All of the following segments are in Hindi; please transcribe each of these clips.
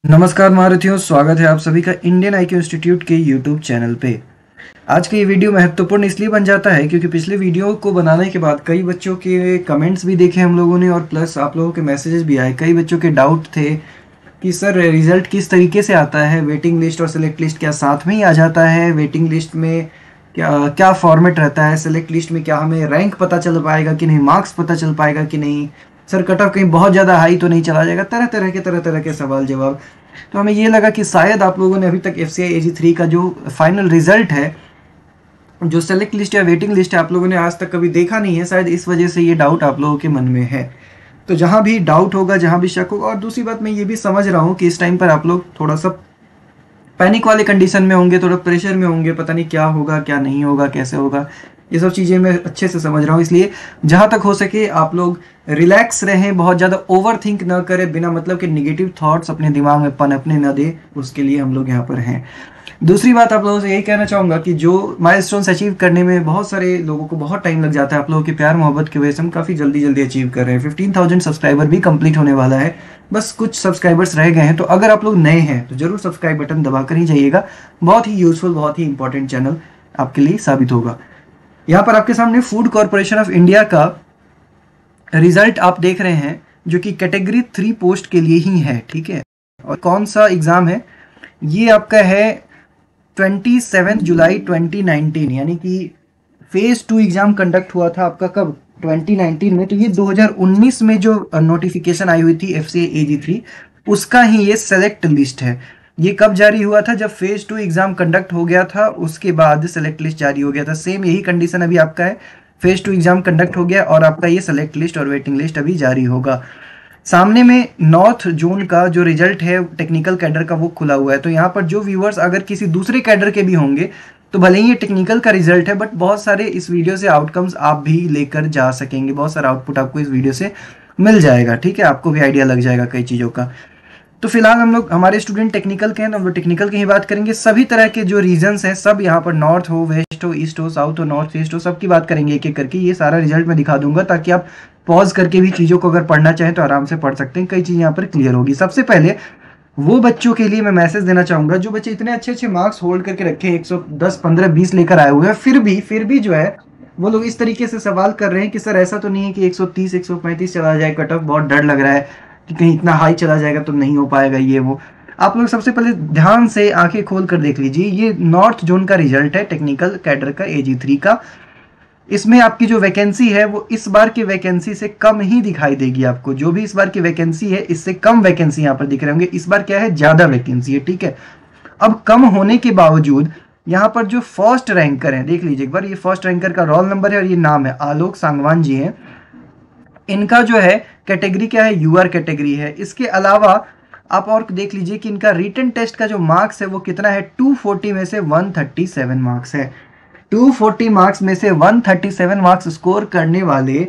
नमस्कार महारथियों, स्वागत है आप सभी का इंडियन आईक्यू इंस्टीट्यूट के यूट्यूब चैनल पे। आज का ये वीडियो महत्वपूर्ण इसलिए बन जाता है क्योंकि पिछले वीडियो को बनाने के बाद कई बच्चों के कमेंट्स भी देखे हम लोगों ने और प्लस आप लोगों के मैसेजेस भी आए। कई बच्चों के डाउट थे कि सर रिजल्ट किस तरीके से आता है, वेटिंग लिस्ट और सेलेक्ट लिस्ट क्या साथ में ही आ जाता है, वेटिंग लिस्ट में क्या क्या फॉर्मेट रहता है, सेलेक्ट लिस्ट में क्या हमें रैंक पता चल पाएगा कि नहीं, मार्क्स पता चल पाएगा कि नहीं, सर कट ऑफ कहीं बहुत ज़्यादा हाई तो नहीं चला जाएगा। तरह तरह के सवाल जवाब। तो हमें ये लगा कि शायद आप लोगों ने अभी तक FCI AG3 का जो फाइनल रिजल्ट है, जो सेलेक्ट लिस्ट या वेटिंग लिस्ट है, आप लोगों ने आज तक कभी देखा नहीं है। शायद इस वजह से ये डाउट आप लोगों के मन में है। तो जहाँ भी डाउट होगा, जहाँ भी शक होगा, और दूसरी बात मैं ये भी समझ रहा हूँ कि इस टाइम पर आप लोग थोड़ा सा पैनिक वाले कंडीशन में होंगे, थोड़ा प्रेशर में होंगे, पता नहीं क्या होगा क्या नहीं होगा, कैसे होगा, ये सब चीज़ें मैं अच्छे से समझ रहा हूँ। इसलिए जहाँ तक हो सके आप लोग रिलैक्स रहें, बहुत ज़्यादा ओवर थिंक ना करें, बिना मतलब के निगेटिव थॉट्स अपने दिमाग में पनपने न दे, उसके लिए हम लोग यहाँ पर हैं। दूसरी बात आप लोगों से यही कहना चाहूँगा कि जो माइलस्टोन्स अचीव करने में बहुत सारे लोगों को बहुत टाइम लग जाता है, आप लोगों के प्यार मोहब्बत की वजह से हम काफ़ी जल्दी अचीव कर रहे हैं। 15,000 सब्सक्राइबर भी कंप्लीट होने वाला है, बस कुछ सब्सक्राइबर्स रह गए हैं। तो अगर आप लोग नए हैं तो जरूर सब्सक्राइब बटन दबा कर ही जाइएगा। बहुत ही यूजफुल, बहुत ही इंपॉर्टेंट चैनल आपके लिए साबित होगा। यहाँ पर आपके सामने फूड कॉरपोरेशन ऑफ इंडिया का रिजल्ट आप देख रहे हैं, जो कि कैटेगरी 3 पोस्ट के लिए ही है, ठीक है। और कौन सा एग्ज़ाम है ये आपका है 27 जुलाई 2019, यानी कि फेज 2 एग्ज़ाम कंडक्ट हुआ था आपका कब, 2019 में। तो ये 2019 में जो नोटिफिकेशन आई हुई थी FCI AG3, उसका ही ये सेलेक्ट लिस्ट है। ये कब जारी हुआ था, जब फेज 2 एग्जाम कंडक्ट हो गया था, उसके बाद सेलेक्ट लिस्ट जारी हो गया था। सेम यही कंडीशन अभी आपका है, फेज 2 एग्जाम कंडक्ट हो गया और आपका ये सेलेक्ट लिस्ट और वेटिंग लिस्ट अभी जारी होगा। सामने में नॉर्थ जोन का जो रिजल्ट है टेक्निकल कैडर का, वो खुला हुआ है। तो यहाँ पर जो व्यूअर्स अगर किसी दूसरे कैडर के भी होंगे, तो भले ही ये टेक्निकल का रिजल्ट है, बट बहुत सारे इस वीडियो से आउटकम्स आप भी लेकर जा सकेंगे, बहुत सारा आउटपुट आपको इस वीडियो से मिल जाएगा, ठीक है। आपको भी आइडिया लग जाएगा कई चीज़ों का। तो फिलहाल हम लोग, हमारे स्टूडेंट टेक्निकल के हैं, हम लोग टेक्निकल की ही बात करेंगे। सभी तरह के जो रीजन्स हैं सब यहाँ पर, नॉर्थ हो, वेस्ट हो, ईस्ट हो, साउथ हो, नॉर्थ ईस्ट हो, सबकी बात करेंगे एक एक करके। ये सारा रिजल्ट मैं दिखा दूंगा ताकि आप पॉज करके भी चीज़ों को अगर पढ़ना चाहें तो आराम से पढ़ सकते हैं। कई चीज़ यहाँ पर क्लियर होगी। सबसे पहले वो बच्चों के लिए मैं मैसेज देना चाहूँगा जो बच्चे इतने अच्छे मार्क्स होल्ड करके रखे, 110, 15, 20 लेकर आए हुए हैं, फिर भी जो है वो लोग इस तरीके से सवाल कर रहे हैं कि सर ऐसा तो नहीं है कि 130, 135 चला जाए कट ऑफ, बहुत डर लग रहा है कि कहीं इतना हाई चला जाएगा तो नहीं हो पाएगा ये वो। आप लोग सबसे पहले ध्यान से आंखें खोल कर देख लीजिए, ये नॉर्थ जोन का रिजल्ट है टेक्निकल कैडर का AG3 का। इसमें आपकी जो वैकेंसी है वो इस बार की वैकेंसी से कम ही दिखाई देगी आपको। जो भी इस बार की वैकेंसी है इससे कम वैकेंसी यहाँ पर दिख रहे होंगे। इस बार क्या है, ज्यादा वैकेंसी है, ठीक है। अब कम होने के बावजूद यहाँ पर जो फर्स्ट रैंकर है, देख लीजिए एक बार, ये फर्स्ट रैंकर का रोल नंबर है और ये नाम है, आलोक सांगवान जी है। इनका जो है कैटेगरी क्या है, UR कैटेगरी है। इसके अलावा आप और देख लीजिए कि इनका रिटन टेस्ट का जो मार्क्स है वो कितना है, 240 में से 137 मार्क्स है। 240 मार्क्स में से 137 मार्क्स स्कोर करने वाले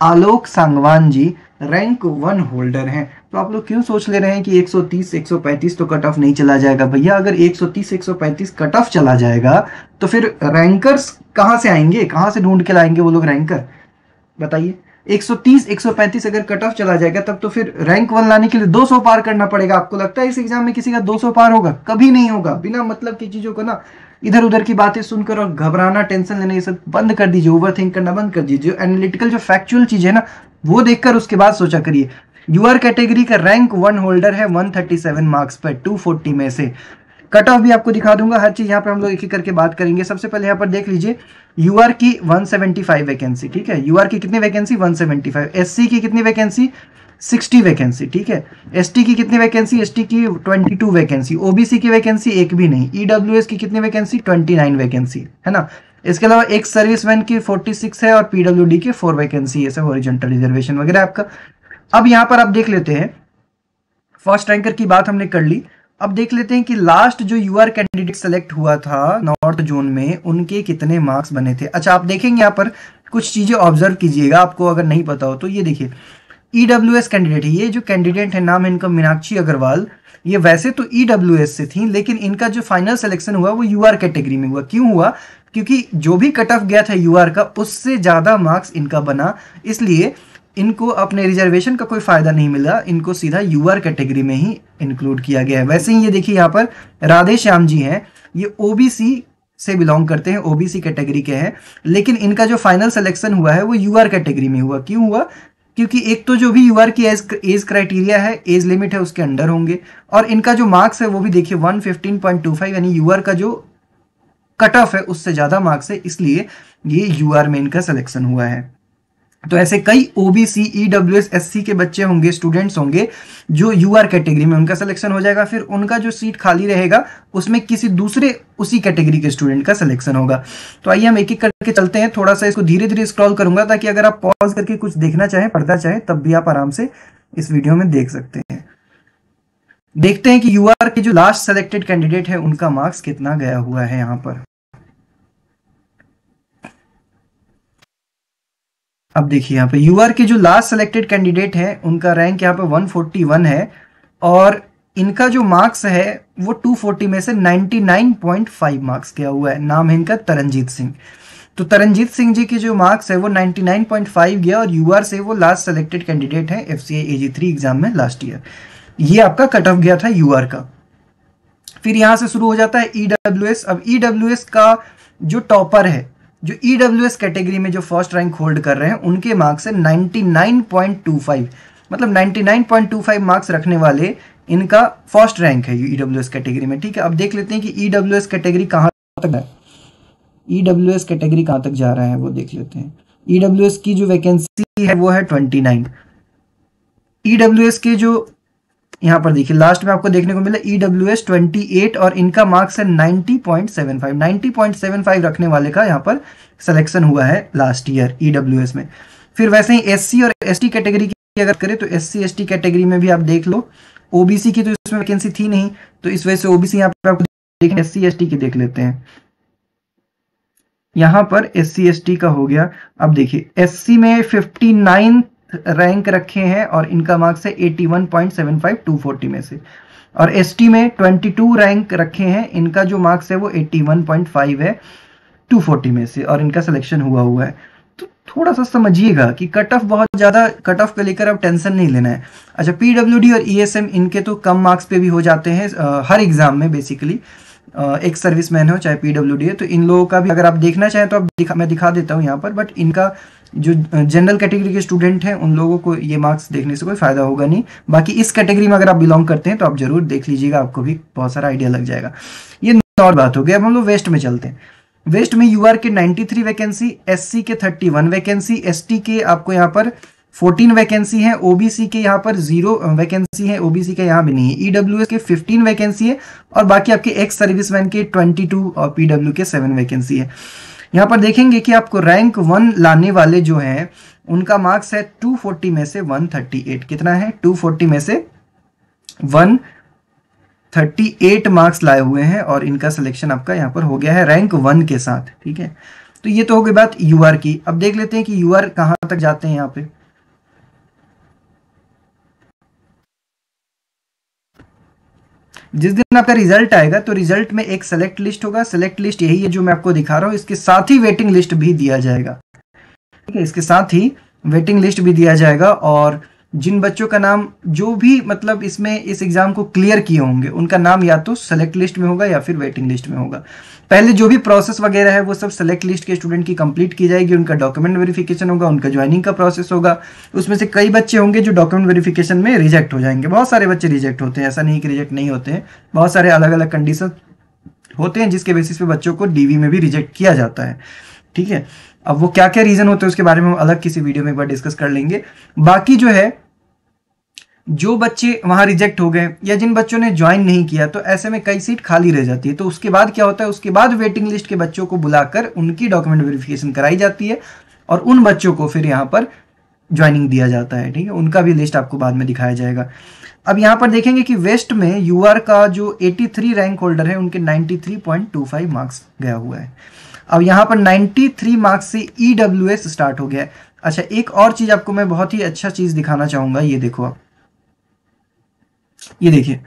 आलोक सांगवान जी रैंक 1 होल्डर हैं। तो आप लोग क्यों सोच ले रहे हैं कि 130, 135 तो कट ऑफ नहीं चला जाएगा। भैया अगर 130, 135 कट ऑफ चला जाएगा तो फिर रैंकर्स कहाँ से आएंगे, कहाँ से ढूंढ के लाएंगे वो लोग रैंकर, बताइए। 130, 135 अगर कट ऑफ चला जाएगा तब तो फिर रैंक 1 लाने के लिए 200 पार करना पड़ेगा। आपको लगता है इस एग्जाम में किसी का 200 पार होगा? कभी नहीं होगा। बिना मतलब की चीजों को ना, इधर उधर की बातें सुनकर और घबराना, टेंशन लेना, ये सब बंद कर दीजिए, ओवर थिंक करना बंद कर दीजिए। जो एनालिटिकल, जो फैक्चुअल चीज है ना, वो देखकर उसके बाद सोचा करिए। UR कैटेगरी का रैंक 1 होल्डर है 137 मार्क्स पर 240 में से। कट ऑफ भी आपको दिखा दूंगा, हर चीज यहाँ पे हम लोग एक एक करके बात करेंगे। सबसे पहले यहाँ पर देख लीजिए UR की 175 वैकेंसी, ठीक है। UR की कितनी वैकेंसी, 175। SC की कितनी वैकेंसी, 60 वैकेंसी, ठीक है। ST की कितनी वैकेंसी, ST की 22 वैकेंसी। OBC की वैकेंसी एक भी नहीं। EWS की कितनी वैकेंसी, 29 वैकेंसी, है ना। इसके अलावा एक सर्विसमैन की 46 है और PWD की 4 वैकेंसी, ऐसे हॉरिजॉन्टल रिजर्वेशन वगैरह आपका। अब यहाँ पर आप देख लेते हैं, फर्स्ट रैंकर की बात हमने कर ली। अब देख लेते हैं कि लास्ट जो UR कैंडिडेट सेलेक्ट हुआ था नॉर्थ जोन में, उनके कितने मार्क्स बने थे। अच्छा, आप देखेंगे यहाँ पर कुछ चीजें ऑब्जर्व कीजिएगा, आपको अगर नहीं पता हो तो। ये देखिए EWS कैंडिडेट है, ये जो कैंडिडेट है नाम है इनका मीनाक्षी अग्रवाल। ये वैसे तो EWS से थी, लेकिन इनका जो फाइनल सिलेक्शन हुआ वो UR कैटेगरी में हुआ। क्यों हुआ, क्योंकि जो भी कट ऑफ गया था UR का उससे ज्यादा मार्क्स इनका बना, इसलिए इनको अपने रिजर्वेशन का कोई फायदा नहीं मिला, इनको सीधा यूआर कैटेगरी में ही इंक्लूड किया गया है। वैसे ही ये देखिए यहाँ पर राधे श्याम जी हैं, ये ओबीसी से बिलोंग करते हैं, ओबीसी कैटेगरी के हैं, लेकिन इनका जो फाइनल सिलेक्शन हुआ है वो यूआर कैटेगरी में हुआ। क्यों हुआ? क्योंकि एक तो जो भी यूआर की एज क्राइटेरिया है, एज लिमिट है, उसके अंडर होंगे, और इनका जो मार्क्स है वो भी देखिए 115.25, यानी यूआर का जो कट ऑफ है उससे ज्यादा मार्क्स है, इसलिए ये यूआर में इनका सिलेक्शन हुआ है। तो ऐसे कई ओबीसी, ईडब्ल्यूएस, एससी के बच्चे होंगे, स्टूडेंट्स होंगे जो यूआर कैटेगरी में उनका सिलेक्शन हो जाएगा, फिर उनका जो सीट खाली रहेगा उसमें किसी दूसरे उसी कैटेगरी के स्टूडेंट का सिलेक्शन होगा। तो आइए हम एक एक करके चलते हैं, थोड़ा सा इसको धीरे धीरे स्क्रॉल करूंगा ताकि अगर आप पॉज करके कुछ देखना चाहें, पढ़ना चाहें, तब भी आप आराम से इस वीडियो में देख सकते हैं। देखते हैं कि यूआर के जो लास्ट सेलेक्टेड कैंडिडेट है उनका मार्क्स कितना गया हुआ है। यहाँ पर अब देखिए यहाँ पे यूआर के जो लास्ट सेलेक्टेड कैंडिडेट है उनका रैंक यहाँ पे 141 है, और इनका जो मार्क्स है वो 240 में से 99.5 मार्क्स गया हुआ है। नाम है इनका तरनजीत सिंह। तो तरनजीत सिंह जी के जो मार्क्स है वो 99.5 गया, और यूआर से वो लास्ट सेलेक्टेड कैंडिडेट है एफसीआई AG3 एग्जाम में लास्ट ईयर। ये आपका कट ऑफ गया था यूआर का। फिर यहां से शुरू हो जाता है ईडब्ल्यूएस। अब ईडब्ल्यूएस का जो टॉपर है, जो ईडब्ल्यूएस कैटेगरी में जो फर्स्ट रैंक होल्ड कर रहे हैं, उनके मार्क्स है 99.25, मतलब 99.25 मार्क्स रखने वाले इनका फर्स्ट रैंक है ईडब्ल्यूएस कैटेगरी में। ठीक है, अब देख लेते हैं कि ईडब्ल्यूएस कैटेगरी कहां तक है, ईडब्ल्यूएस कैटेगरी कहां तक जा रहा है वो देख लेते हैं। ईडब्ल्यूएस की जो वैकेंसी है वो है 29। ईडब्ल्यूएस के जो यहाँ पर देखिए लास्ट में आपको देखने को मिला ईडब्ल्यूएस 28, और इनका मार्क्स है 90.75। 90.75 रखने वाले का यहाँ पर सिलेक्शन हुआ है लास्ट ईयर ईडब्ल्यूएस में। फिर वैसे ही एससी और एसटी कैटेगरी की अगर करें तो एससी एसटी कैटेगरी में भी आप देख लो, ओबीसी की तो इसमें वैकेंसी थी नहीं, तो इस वजह से ओबीसी यहाँ पर आपको देखें, एससी एसटी की देख लेते हैं। यहाँ पर एससी एसटी का हो गया। अब देखिए एससी में 59 रैंक रखे हैं और इनका मार्क्स है 81.75 240 में से, और एसटी में 22 रैंक रखे हैं, इनका जो मार्क्स है वो 81.5 है 240 में से, और इनका सिलेक्शन हुआ है। तो थोड़ा सा समझिएगा कि कट ऑफ बहुत ज्यादा, कट ऑफ को लेकर अब टेंशन नहीं लेना है। अच्छा, पीडब्ल्यूडी और ईएसएम इनके तो कम मार्क्स पे भी हो जाते हैं हर एग्जाम में बेसिकली। एक सर्विसमैन हो चाहे पीडब्ल्यूडी है, तो इन लोगों का भी अगर आप देखना चाहें तो मैं दिखा देता हूँ यहाँ पर, बट इनका जो जनरल कैटेगरी के स्टूडेंट हैं उन लोगों को ये मार्क्स देखने से कोई फायदा होगा नहीं। बाकी इस कैटेगरी में अगर आप बिलोंग करते हैं तो आप जरूर देख लीजिएगा, आपको भी बहुत सारा आइडिया लग जाएगा। ये नॉर्मल बात हो गई। अब हम लोग वेस्ट में चलते हैं। वेस्ट में यूआर के 93 वैकेंसी, एससी के 31 वैकेंसी, एसटी के आपको यहाँ पर 14 वैकेंसी है, ओबीसी के यहाँ पर 0 वैकेंसी है, ओबीसी के यहाँ भी नहीं है, ईडब्ल्यूएस के 15 वैकेंसी है, और बाकी आपके एक्स सर्विसमैन के 22 और पीडब्ल्यू के 7 वैकेंसी है। यहाँ पर देखेंगे कि आपको रैंक 1 लाने वाले जो हैं उनका मार्क्स है 240 में से 138। कितना है? 240 में से 138 मार्क्स लाए हुए हैं, और इनका सिलेक्शन आपका यहाँ पर हो गया है रैंक 1 के साथ। ठीक है, तो ये तो हो गई बात यूआर की। अब देख लेते हैं कि यूआर कहां तक जाते हैं। यहाँ पे जिस दिन आपका रिजल्ट आएगा तो रिजल्ट में एक सेलेक्ट लिस्ट होगा। सेलेक्ट लिस्ट यही है जो मैं आपको दिखा रहा हूं, इसके साथ ही वेटिंग लिस्ट भी दिया जाएगा। ठीक है, इसके साथ ही वेटिंग लिस्ट भी दिया जाएगा, और जिन बच्चों का नाम जो भी मतलब इसमें इस एग्जाम को क्लियर किए होंगे उनका नाम या तो सेलेक्ट लिस्ट में होगा या फिर वेटिंग लिस्ट में होगा। पहले जो भी प्रोसेस वगैरह है वो सब सेलेक्ट लिस्ट के स्टूडेंट की कंप्लीट की जाएगी, उनका डॉक्यूमेंट वेरिफिकेशन होगा, उनका ज्वाइनिंग का प्रोसेस होगा। उसमें से कई बच्चे होंगे जो डॉक्यूमेंट वेरिफिकेशन में रिजेक्ट हो जाएंगे। बहुत सारे बच्चे रिजेक्ट होते हैं, ऐसा नहीं कि रिजेक्ट नहीं होते हैं, बहुत सारे अलग अलग कंडीशन होते हैं जिसके बेसिस पे बच्चों को डीवी में भी रिजेक्ट किया जाता है। ठीक है, अब वो क्या क्या रीजन होते हैं उसके बारे में हम अलग किसी वीडियो में एक बार डिस्कस कर लेंगे। बाकी जो है जो बच्चे वहां रिजेक्ट हो गए या जिन बच्चों ने ज्वाइन नहीं किया, तो ऐसे में कई सीट खाली रह जाती है। तो उसके बाद क्या होता है, उसके बाद वेटिंग लिस्ट के बच्चों को बुलाकर उनकी डॉक्यूमेंट वेरिफिकेशन कराई जाती है, और उन बच्चों को फिर यहाँ पर ज्वाइनिंग दिया जाता है। ठीक है, उनका भी लिस्ट आपको बाद में दिखाया जाएगा। अब यहाँ पर देखेंगे कि वेस्ट में यूआर का जो 83 रैंक होल्डर है उनके 93.25 मार्क्स गया हुआ है। अब यहाँ पर 93 मार्क्स से ईडब्ल्यूएस स्टार्ट हो गया है। अच्छा, एक और चीज आपको मैं बहुत ही अच्छा चीज दिखाना चाहूंगा। ये देखो आप, ये देखिए,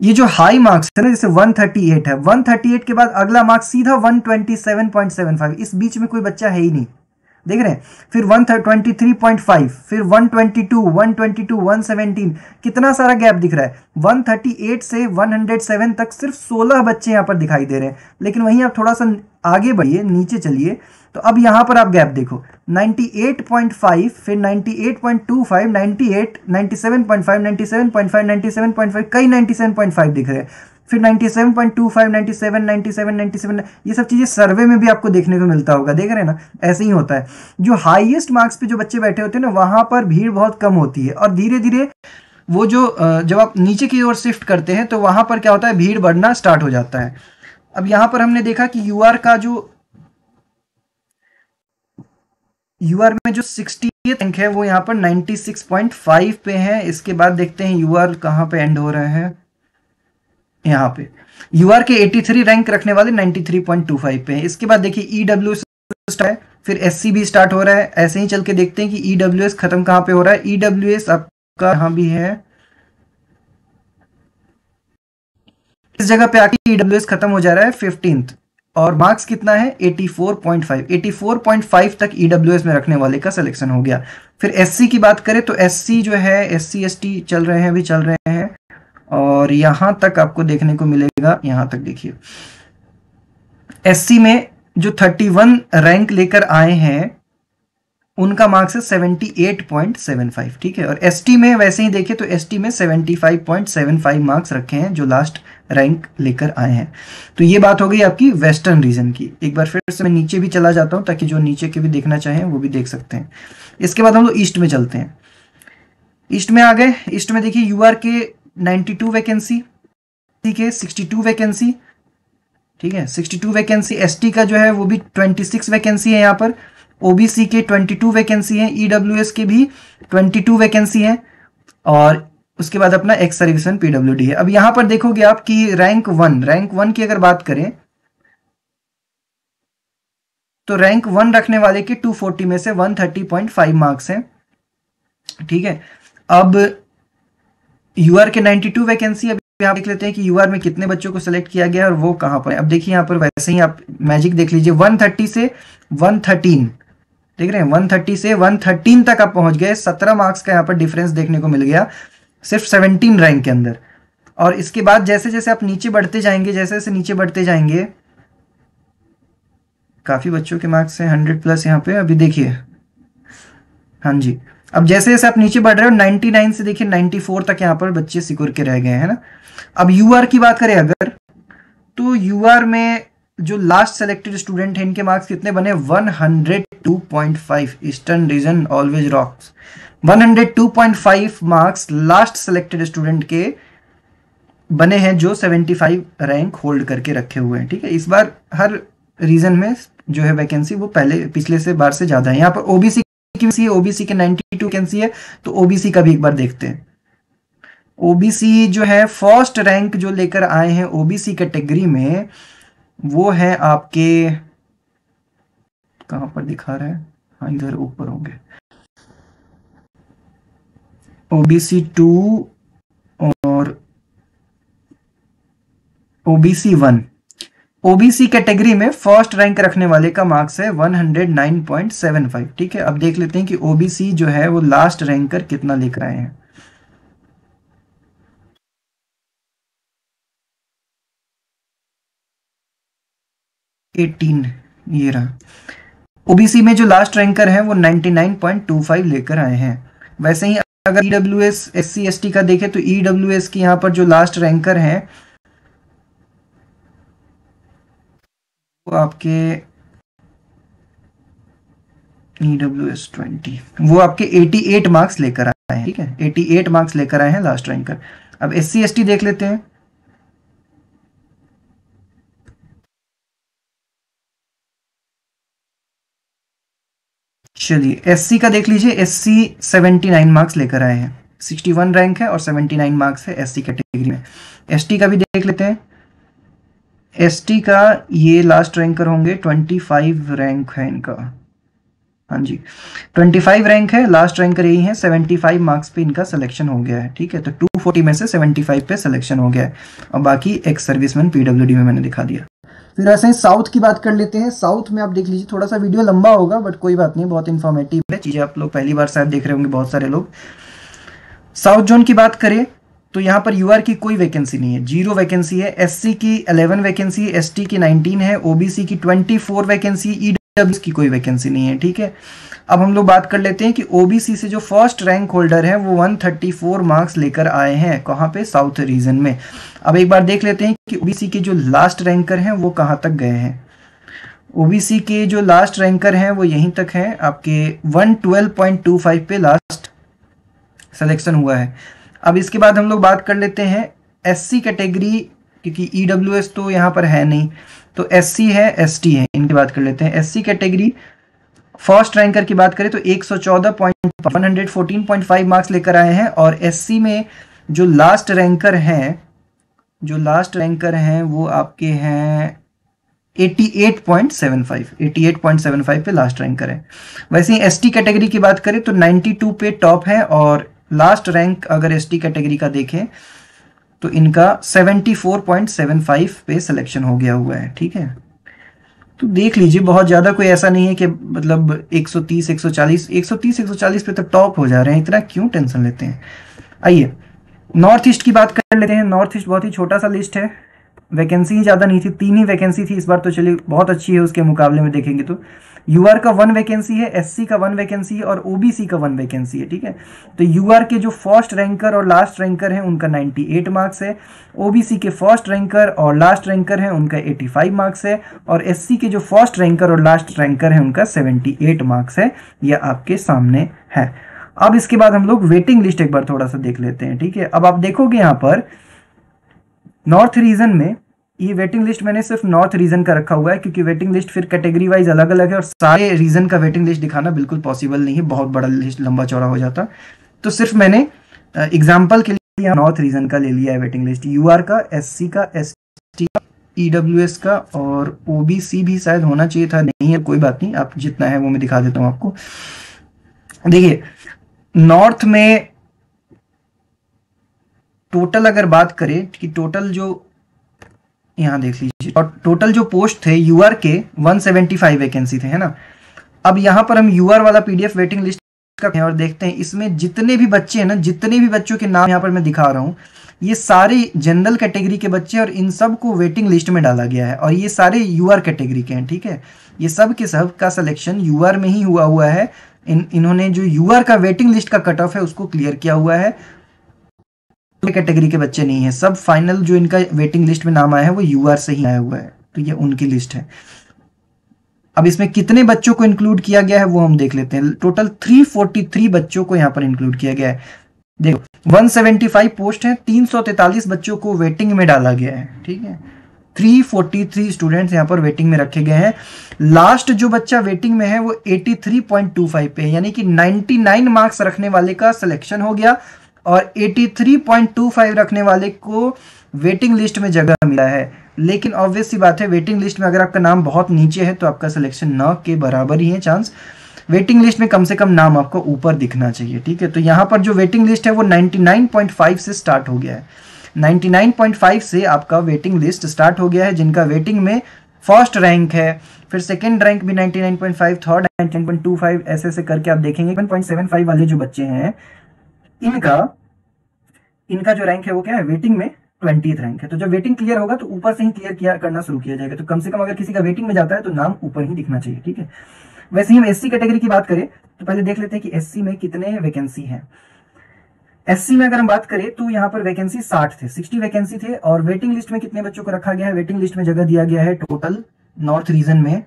ये जो हाई मार्क्स है ना, जैसे 138 है, 138 के बाद अगला मार्क्स सीधा 127.75, इस बीच में कोई बच्चा है ही नहीं। देख रहे हैं। फिर 123.5, फिर 122, 122, 117, कितना सारा गैप दिख रहा है। 138 से 107 तक सिर्फ 16 बच्चे यहाँ पर दिखाई दे रहे हैं। लेकिन वहीं आप थोड़ा सा आगे बढ़िए, नीचे चलिए, तो अब यहाँ पर आप गैप देखो, 98.5, फिर 98.25, 98, 97.5, 97.5, 97.5, कई 97.5 दिख रहे हैं। फिर 97.25, 97, 97, 97, ये सब चीज़ें सर्वे में भी आपको देखने को मिलता होगा, देख रहे हैं ना, ऐसे ही होता है। जो हाईएस्ट मार्क्स पे जो बच्चे बैठे होते हैं ना, वहाँ पर भीड़ बहुत कम होती है, और धीरे धीरे वो जो जब आप नीचे की ओर शिफ्ट करते हैं तो वहाँ पर क्या होता है, भीड़ बढ़ना स्टार्ट हो जाता है। अब यहाँ पर हमने देखा कि यूआर का जो यूआर में जो 60th रैंक है वो यहाँ पर 96.5 पे है। इसके बाद देखते हैं यूआर कहाँ पे एंड हो रहा है, यहाँ पे यूआर के 83 रैंक रखने वाले 93.25 पे है। इसके बाद देखिए ईडब्ल्यूएस है, फिर एससी भी स्टार्ट हो रहा है। ऐसे ही चल के देखते हैं कि ईडब्ल्यूएस खत्म कहाँ पे हो रहा है। ईडब्ल्यूएस आपका यहाँ भी है, इस जगह पे आके ईडब्ल्यूएस खत्म हो जा रहा है 15th, और मार्क्स कितना है 84.5, 84.5 तक ईडब्ल्यूएस में रखने वाले का सिलेक्शन हो गया। फिर एससी की बात करें तो एससी जो है, एससी एसटी चल रहे हैं, अभी चल रहे हैं, और यहां तक आपको देखने को मिलेगा, यहां तक देखिए एससी में जो 31 रैंक लेकर आए हैं उनका मार्क्स है 78.75, ठीक है। और एसटी में वैसे ही देखें तो एसटी में 75.75 मार्क्स रखे हैं जो लास्ट रैंक लेकर आए हैं। तो ये बात हो गई आपकी वेस्टर्न रीजन की। एक बार फिर से मैं नीचे भी चला जाता हूं ताकि जो नीचे के भी देखना चाहें वो भी देख सकते हैं। इसके बाद हम लोग ईस्ट में चलते हैं। ईस्ट में आ गए। ईस्ट में देखिए यूआर के 92 वैकेंसी, ठीक है, 62 वैकेंसी, ठीक है, 62 वैकेंसी। एसटी का जो है वो भी 26 वैकेंसी है यहाँ पर। ओबीसी के 22 वैकेंसी है। ईडब्ल्यूएस के भी 22 वैकेंसी है, और उसके बाद अपना एक्स सर्विसमैन पीडब्ल्यूडी है। अब यहाँ पर देखोगे आप कि रैंक वन की अगर बात करें तो रैंक 1 रखने वाले के 240 में से 130.5 मार्क्स हैं, ठीक है। अब यूआर के 92 वैकेंसी। अब यहाँ देख लेते हैं कि यूआर में कितने बच्चों को सिलेक्ट किया गया और वो कहाँ पर है। अब देखिए यहाँ पर वैसे ही आप मैजिक देख लीजिए, 130 से 113, देख रहे हैं, 130 से 113 तक आप पहुंच गए। 17 मार्क्स का यहाँ पर डिफरेंस देखने को मिल गया सिर्फ 17 रैंक के अंदर। और इसके बाद जैसे जैसे आप नीचे बढ़ते जाएंगे, जैसे जैसे नीचे बढ़ते जाएंगे, काफी बच्चों के मार्क्स हैं 100+ यहाँ पे। अभी देखिए, हाँ जी, अब जैसे जैसे आप नीचे बढ़ रहे हो 99 से देखिए 94 तक यहाँ पर बच्चे सिकुड़ के रह गए हैं ना। अब यूआर की बात करें अगर, तो यूआर में जो लास्ट सेलेक्टेड स्टूडेंट है इनके मार्क्स कितने बने, 102.5। Eastern region always rocks. 102.5 marks last selected student के बने हैं जो 75 रैंक होल्ड करके रखे हुए हैं, ठीक है। इस बार हर रीजन में जो है वैकेंसी वो पिछले से बार से ज्यादा है। यहाँ पर ओबीसी की, ओबीसी के 92 वैकेंसी है, तो ओबीसी का भी एक बार देखते हैं। ओबीसी जो है फर्स्ट रैंक जो लेकर आए हैं ओबीसी कैटेगरी में, वो है आपके, कहां पर दिखा रहा है, हाँ इधर ऊपर होंगे, ओबीसी 2 और ओबीसी 1। ओबीसी कैटेगरी में फर्स्ट रैंक रखने वाले का मार्क्स है 109.75, ठीक है। अब देख लेते हैं कि ओबीसी जो है वो लास्ट रैंकर कितना लेकर आए हैं। ये रहा। ओबीसी में जो लास्ट रैंकर है वो 99.25 लेकर आए हैं। वैसे ही अगर ईडब्ल्यूएस एससी एसटी का देखें तो ईडब्ल्यूएस की यहाँ पर जो लास्ट रैंकर है वो आपके ईडब्ल्यूएस 20, वो आपके 88 मार्क्स लेकर आए हैं, ठीक है, 88 मार्क्स लेकर आए हैं लास्ट रैंकर। अब एससी एसटी देख लेते हैं। चलिए एससी का देख लीजिए, एससी 79 मार्क्स लेकर आए हैं। 61 रैंक है और 79 मार्क्स है एससी कैटेगरी में। एसटी का भी देख लेते हैं। एसटी का ये लास्ट रैंकर होंगे, 25 रैंक है इनका, हाँ जी 25 रैंक है, लास्ट रैंकर यही है। 75 मार्क्स पे इनका सिलेक्शन हो गया है, ठीक है। तो 240 में से 75 पे सिलेक्शन हो गया है, और बाकी एक्स सर्विसमैन पीडब्ल्यूडी में मैंने दिखा दिया। फिर ऐसे ही साउथ की बात कर लेते हैं। साउथ में आप देख लीजिए, थोड़ा सा वीडियो लंबा होगा बट कोई बात नहीं, बहुत इन्फॉर्मेटिव है चीज़ें, आप लोग पहली बार शायद देख रहे होंगे बहुत सारे लोग। साउथ जोन की बात करें तो यहाँ पर यूआर की कोई वैकेंसी नहीं है, 0 वैकेंसी है। एससी की 11 वैकेंसी है, एसटी की 19 है, ओबीसी की 24 वैकेंसी, ईडब्ल्यू की कोई वैकेंसी नहीं है, ठीक है। अब हम लोग बात कर लेते हैं कि ओबीसी से जो फर्स्ट रैंक होल्डर है वो 134 मार्क्स लेकर आए हैं, कहाँ पे, साउथ रीजन में। अब एक बार देख लेते हैं कि ओबीसी के जो लास्ट रैंकर हैं वो कहाँ तक गए हैं। ओबीसी के जो लास्ट रैंकर हैं वो यहीं तक हैं, आपके 112.25 पे लास्ट सिलेक्शन हुआ है। अब इसके बाद हम लोग बात कर लेते हैं एससी कैटेगरी, क्योंकि ईडब्ल्यूएस तो यहाँ पर है नहीं, तो एससी है, एसटी है, इनकी बात कर लेते हैं। एससी कैटेगरी फर्स्ट रैंकर की बात करें तो 114.5 मार्क्स लेकर आए हैं, और एससी में जो लास्ट रैंकर हैं वो आपके हैं 88.75 पे लास्ट रैंकर है। वैसे ही एसटी कैटेगरी की बात करें तो 92 पे टॉप है, और लास्ट रैंक अगर एसटी कैटेगरी का देखें तो इनका 74.75 पे सिलेक्शन हो गया हुआ है, ठीक है। तो देख लीजिए, बहुत ज़्यादा कोई ऐसा नहीं है कि मतलब 130 140 पे तो टॉप हो जा रहे हैं, इतना क्यों टेंशन लेते हैं। आइए नॉर्थ ईस्ट की बात कर लेते हैं। नॉर्थ ईस्ट बहुत ही छोटा सा लिस्ट है, वैकेंसी ही ज़्यादा नहीं थी, 3 ही वैकेंसी थी इस बार, तो चलिए बहुत अच्छी है उसके मुकाबले में देखेंगे तो। यूआर का 1 वैकेंसी है, एससी का 1 वैकेंसी है, और ओबीसी का 1 वैकेंसी है, ठीक है। तो यूआर के जो फर्स्ट रैंकर और लास्ट रैंकर हैं उनका 98 मार्क्स है, ओबीसी के फर्स्ट रैंकर और लास्ट रैंकर हैं उनका 85 मार्क्स है, और एससी के जो फर्स्ट रैंकर और लास्ट रैंकर हैं उनका 78 मार्क्स है। यह आपके सामने है। अब इसके बाद हम लोग वेटिंग लिस्ट एक बार थोड़ा सा देख लेते हैं, ठीक है। अब आप देखोगे यहाँ पर नॉर्थ रीजन में, ये वेटिंग लिस्ट मैंने सिर्फ नॉर्थ रीजन का रखा हुआ है, क्योंकि वेटिंग लिस्ट फिर कैटेगरी वाइज अलग अलग है, और सारे रीजन का वेटिंग लिस्ट दिखाना बिल्कुल पॉसिबल नहीं है, बहुत बड़ा लिस्ट लंबा चौड़ा हो जाता। तो सिर्फ मैंने एग्जाम्पल के लिए नॉर्थ रीजन का ले लिया है वेटिंग लिस्ट, यूआर का, एससी का, एसटी का, ईडब्ल्यूएस का, और ओबीसी भी शायद होना चाहिए था, नहीं है, कोई बात नहीं, आप जितना है वो मैं दिखा देता हूँ आपको। देखिए नॉर्थ में टोटल अगर बात करें कि टोटल जो, यहाँ देख लीजिए, और टोटल जो पोस्ट थे यूआर के 175 वैकेंसी थे, है ना। अब यहाँ पर हम यूआर वाला पीडीएफ वेटिंग लिस्ट का और देखते हैं, इसमें जितने भी बच्चे हैं ना, जितने भी बच्चों के नाम यहाँ पर मैं दिखा रहा हूँ, ये सारे जनरल कैटेगरी के बच्चे, और इन सब को वेटिंग लिस्ट में डाला गया है, और ये सारे यूआर कैटेगरी के हैं, ठीक है। ये सब के सब का सिलेक्शन यूआर में ही हुआ है। इन्होंने जो यूआर का वेटिंग लिस्ट का कट ऑफ है उसको क्लियर किया हुआ है, कैटेगरी के बच्चे नहीं है, सब फाइनल जो इनका वेटिंग लिस्ट में नाम आया है वो यूआर से ही आया हुआ है, तो ये उनकी लिस्ट है। अब इसमें कितने बच्चों को इंक्लूड किया गया है वो हम देख लेते हैं। टोटल 343 बच्चों को यहाँ पर इंक्लूड किया गया है। देखो 175 पोस्ट है, 343 बच्चों को वेटिंग में डाला गया है, ठीक है। 343 स्टूडेंट्स यहाँ पर वेटिंग में रखे गए हैं। लास्ट जो बच्चा वेटिंग में है वो 83.25 पे, यानी कि 99 मार्क्स रखने वाले का सिलेक्शन हो गया, और 83.25 रखने वाले को वेटिंग लिस्ट में जगह मिला है। लेकिन ऑब्वियस सी बात है, वेटिंग लिस्ट में अगर आपका नाम बहुत नीचे है तो आपका सिलेक्शन न के बराबर ही है चांस। वेटिंग लिस्ट में कम से कम नाम आपको ऊपर दिखना चाहिए, ठीक है। तो यहाँ पर जो वेटिंग लिस्ट है वो 99.5 से स्टार्ट हो गया है। 99.5 से आपका वेटिंग लिस्ट स्टार्ट हो गया है, जिनका वेटिंग में फर्स्ट रैंक है, फिर सेकेंड रैंक भी 99.5, थर्ड 99.25, ऐसे ऐसे करके आप देखेंगे 1.75 वाले जो बच्चे हैं इनका जो रैंक है वो क्या है, वेटिंग में 20th रैंक है। तो जब वेटिंग क्लियर होगा तो ऊपर से ही क्लियर करना शुरू किया जाएगा, तो कम से कम अगर किसी का वेटिंग में जाता है तो नाम ऊपर ही दिखना चाहिए, ठीक है। वैसे ही हम एससी कैटेगरी की बात करें तो पहले देख लेते हैं कि एससी में कितने वैकेंसी हैं। एससी में अगर हम बात करें तो यहाँ पर वैकेंसी 60 वैकेंसी थे, और वेटिंग लिस्ट में कितने बच्चों को रखा गया है, वेटिंग लिस्ट में जगह दिया गया है टोटल नॉर्थ रीजन में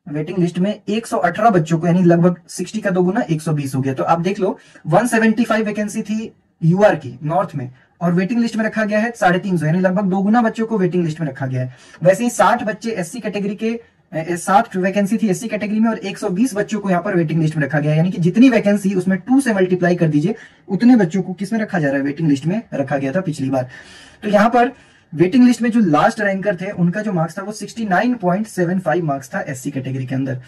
वेटिंग लिस्ट में 118 बच्चों को, यानी लगभग 60 का 2 गुना 120 हो गया। तो आप देख लो 175 वैकेंसी थी यूआर की नॉर्थ में, और वेटिंग लिस्ट में रखा गया है 350, यानी लगभग 2 गुना बच्चों को वेटिंग लिस्ट में रखा गया है। वैसे ही 60 बच्चे एससी कैटेगरी के, 60 वैकेंसी थी एससी कैटेगरी में, और 120 बच्चों को यहाँ पर वेटिंग लिस्ट में रखा गया है, यानी कि जितनी वैकेंसी उसमें 2 से मल्टीप्लाई कर दीजिए, उतने बच्चों को किसमें रखा जा रहा है, वेटिंग लिस्ट में रखा गया था पिछली बार। तो यहाँ पर वेटिंग लिस्ट में जो लास्ट रैंकर थे उनका जो मार्क्स था वो 69.75 मार्क्स था एससी कैटेगरी के अंदर।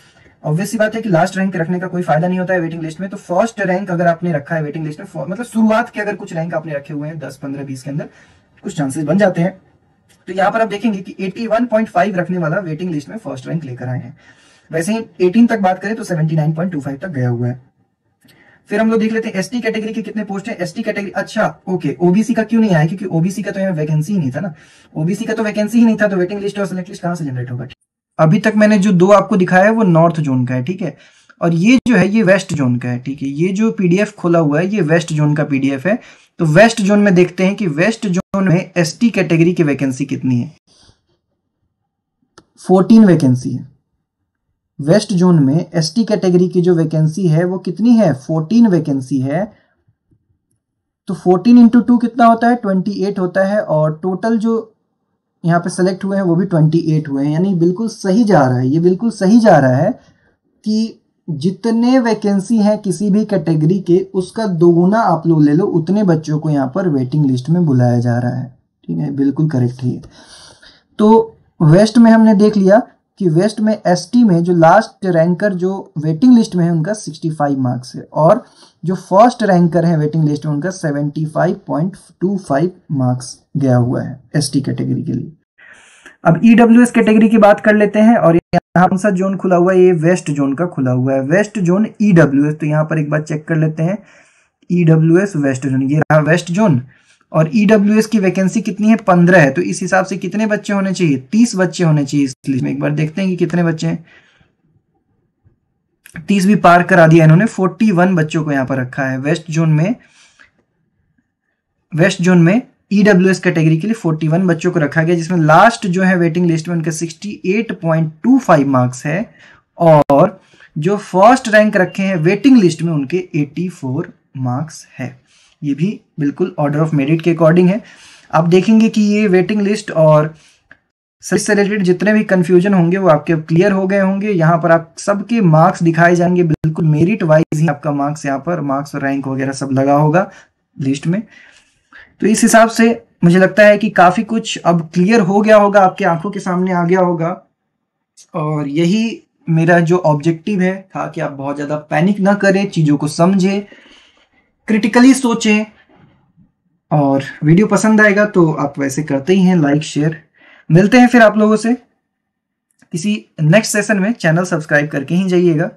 ऑब्वियस सी बात है कि लास्ट रैंक रखने का कोई फायदा नहीं होता है वेटिंग लिस्ट में, तो फर्स्ट रैंक अगर आपने रखा है वेटिंग लिस्ट में, मतलब शुरुआत के अगर कुछ रैंक आपने रखे हुए हैं 10, 15, 20 के अंदर, कुछ चांसेस बन जाते हैं तो यहाँ पर आप देखेंगे कि 81.5 रखने वाला वेटिंग लिस्ट में फर्स्ट रैंक लेकर आए हैं। वैसे ही 18 तक बात करें तो 79.25 तक गया हुआ है। फिर हम लोग देख लेते हैं एसटी कैटेगरी के कितने पोस्ट है। एसटी कैटेगरी, अच्छा ओके, ओबीसी का क्यों नहीं आया, क्योंकि ओबीसी का तो यहाँ वैकेंसी ही नहीं था ना, ओबीसी का तो वैकेंसी ही नहीं था, तो वेटिंग लिस्ट और सिलेक्ट लिस्ट कहां से जनरेट होगा। अभी तक मैंने जो दो आपको दिखाया है वो नॉर्थ जोन का है, ठीक है, और ये जो है ये वेस्ट जोन का है, ठीक है। ये जो पीडीएफ खोला हुआ है ये वेस्ट जोन का पीडीएफ है। तो वेस्ट जोन में देखते हैं कि वेस्ट जोन में एसटी कैटेगरी की वैकेंसी कितनी है। 14 वैकेंसी है वेस्ट जोन में। एसटी कैटेगरी की जो वैकेंसी है वो कितनी है, 14 वैकेंसी है। तो 14 इंटू 2 कितना होता है, 28 होता है, और टोटल जो यहाँ पे सेलेक्ट हुए हैं वो भी 28 हुए हैं। यानी बिल्कुल सही जा रहा है, ये बिल्कुल सही जा रहा है कि जितने वैकेंसी हैं किसी भी कैटेगरी के उसका दोगुना आप लोग ले लो, उतने बच्चों को यहाँ पर वेटिंग लिस्ट में बुलाया जा रहा है, ठीक है, बिल्कुल करेक्ट है। तो वेस्ट में हमने देख लिया कि वेस्ट में एसटी में जो लास्ट रैंकर जो वेटिंग लिस्ट में है उनका 65 मार्क्स है, और जो फर्स्ट रैंकर है वेटिंग लिस्ट में उनका 75.25 मार्क्स गया हुआ है एसटी कैटेगरी के लिए। अब ईडब्ल्यूएस कैटेगरी की बात कर लेते हैं, और यहाँ कौन सा जोन खुला हुआ है, ये वेस्ट जोन का खुला हुआ है, वेस्ट जोन ईडब्ल्यूएस। तो यहाँ पर एक बार चेक कर लेते हैं, ईडब्ल्यूएस वेस्ट जोन, ये रहा वेस्ट जोन, और ईडब्ल्यूएस की वैकेंसी कितनी है, 15 है। तो इस हिसाब से कितने बच्चे होने चाहिए, 30 बच्चे होने चाहिए इस लिस्ट में। एक बार देखते हैं कि कितने बच्चे हैं। 30 भी पार करा दिया इन्होंने, 41 बच्चों को यहाँ पर रखा है वेस्ट जोन में। वेस्ट जोन में ईडब्ल्यूएस कैटेगरी के लिए 41 बच्चों को रखा गया, जिसमें लास्ट जो है वेटिंग लिस्ट में उनका 68.25 मार्क्स है, और जो फर्स्ट रैंक रखे हैं वेटिंग लिस्ट में उनके 84 मार्क्स है। ये भी बिल्कुल ऑर्डर ऑफ मेरिट के अकॉर्डिंग है। आप देखेंगे कि ये वेटिंग लिस्ट और से रिलेटेड जितने भी कंफ्यूजन होंगे वो आपके क्लियर हो गए होंगे। यहाँ पर आप सबके मार्क्स दिखाए जाएंगे, बिल्कुल मेरिट वाइज ही आपका मार्क्स, यहाँ पर मार्क्स और रैंक वगैरह सब लगा होगा लिस्ट में। तो इस हिसाब से मुझे लगता है कि काफी कुछ अब क्लियर हो गया होगा, आपके आंखों के सामने आ गया होगा, और यही मेरा जो ऑब्जेक्टिव है था कि आप बहुत ज्यादा पैनिक ना करें, चीजों को समझें, क्रिटिकली सोचें। और वीडियो पसंद आएगा तो आप वैसे करते ही हैं लाइक शेयर। मिलते हैं फिर आप लोगों से किसी नेक्स्ट सेशन में, चैनल सब्सक्राइब करके ही जाइएगा।